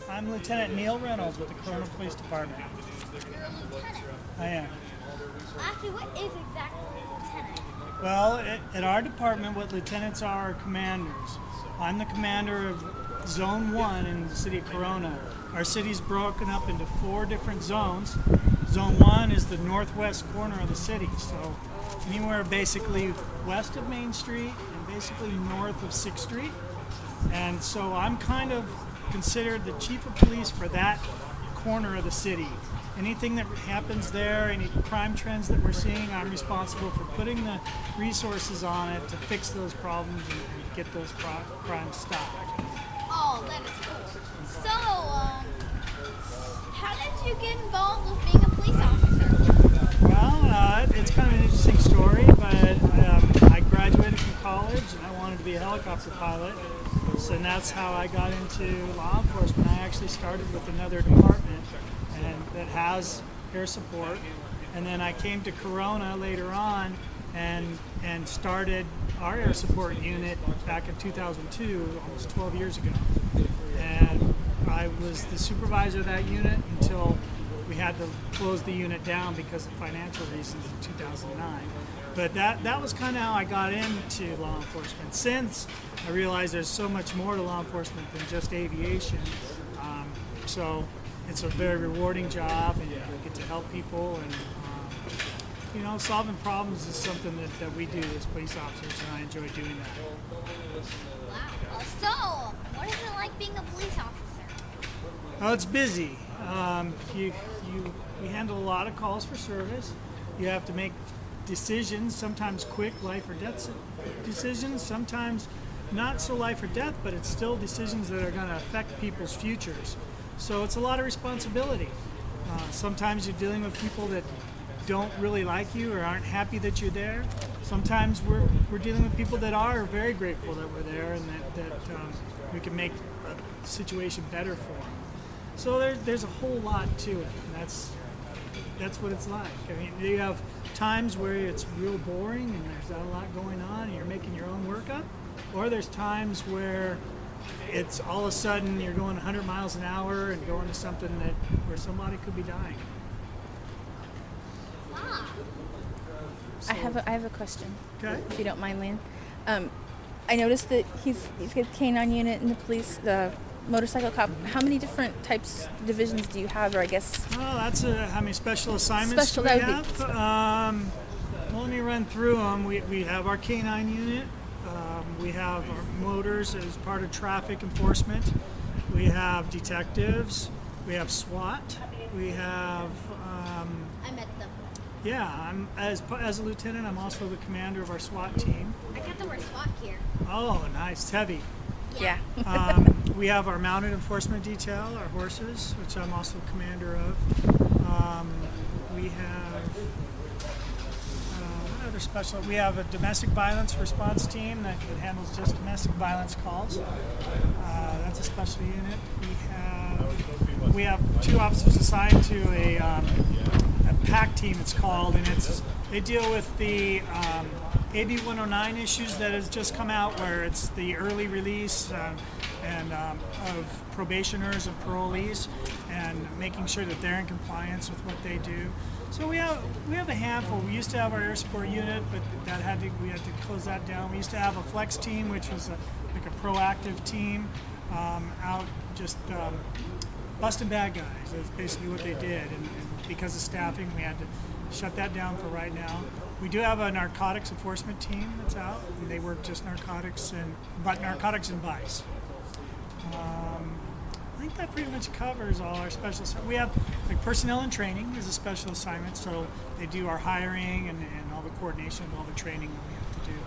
I'm Lieutenant Neil Reynolds with the Corona Police Department. You're a lieutenant. I am. Actually, what is exactly a lieutenant? Well, at our department, what lieutenants are commanders. I'm the commander of Zone 1 in the city of Corona. Our city's broken up into 4 different zones. Zone 1 is the northwest corner of the city, so anywhere basically west of Main Street and basically north of 6th Street. And so I'm kind of considered the chief of police for that corner of the city. Anything that happens there, any crime trends that we're seeing, I'm responsible for putting the resources on it to fix those problems and get those crimes stopped. Oh, that is cool. So, how did you get involved with being a police officer? Well, it's kind of an interesting story, but I graduated from college and I wanted to be a helicopter pilot. So that's how I got into law enforcement. I actually started with another department that has air support, and then I came to Corona later on and started our air support unit back in 2002, almost 12 years ago. And I was the supervisor of that unit until we had to close the unit down because of financial reasons in 2009. But that was kind of how I got into law enforcement. Since I realized there's so much more to law enforcement than just aviation. So it's a very rewarding job, and you get to help people, and solving problems is something that we do as police officers, and I enjoy doing that. Wow. So, what is it like being a police officer? Oh, it's busy. You handle a lot of calls for service. You have to make decisions, sometimes quick life or death decisions, sometimes not so life or death, but it's still decisions that are going to affect people's futures. So it's a lot of responsibility. Sometimes you're dealing with people that don't really like you or aren't happy that you're there. Sometimes we're dealing with people that are very grateful that we're there and that we can make a situation better for them. So there's a whole lot to it, and that's what it's like. I mean, you have times where it's real boring and there's not a lot going on and you're making your own work up, or there's times where it's all of a sudden you're going 100 miles an hour and going to something where somebody could be dying. Wow. I have a question. Okay. If you don't mind, Lan. I noticed that he's got a canine unit in the police, the motorcycle cop. How many different divisions do you have, or I guess? Well, that's how many special assignments do we have? Well, let me run through them. We have our canine unit. We have our motors as part of traffic enforcement. We have detectives. We have SWAT. We have. I met them. Yeah, I'm as a lieutenant. I'm also the commander of our SWAT team. I got to wear SWAT gear. Oh, nice, it's heavy. Yeah. We have our mounted enforcement detail, our horses, which I'm also commander of. We have what other special? We have a domestic violence response team that handles just domestic violence calls. That's a special unit. We have 2 officers assigned to a PAC team, it's called, and they deal with the AB 109 issues that has just come out, where it's the early release of probationers and parolees, and making sure that they're in compliance with what they do. So we have a handful. We used to have our air support unit, but we had to close that down. We used to have a flex team, which was like a proactive team out just busting bad guys. That's basically what they did, and because of staffing, we had to shut that down for right now. We do have a narcotics enforcement team that's out. They work just narcotics and vice. I think that pretty much covers all our special assignments. We have personnel and training is a special assignment, so they do our hiring and all the coordination of all the training that we have to do.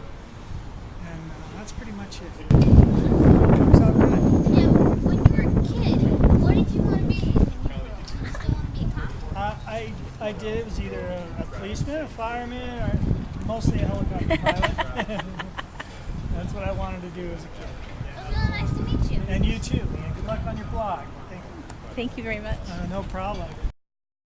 And that's pretty much it. Covers all good. Yeah, when you were a kid, what did you want to be when you grew up? You still want to be a cop? I did. It was either a policeman, a fireman, or mostly a helicopter pilot. That's what I wanted to do as a kid. It was really nice to meet you. And you too. And good luck on your blog. Thank you. Thank you very much. No problem.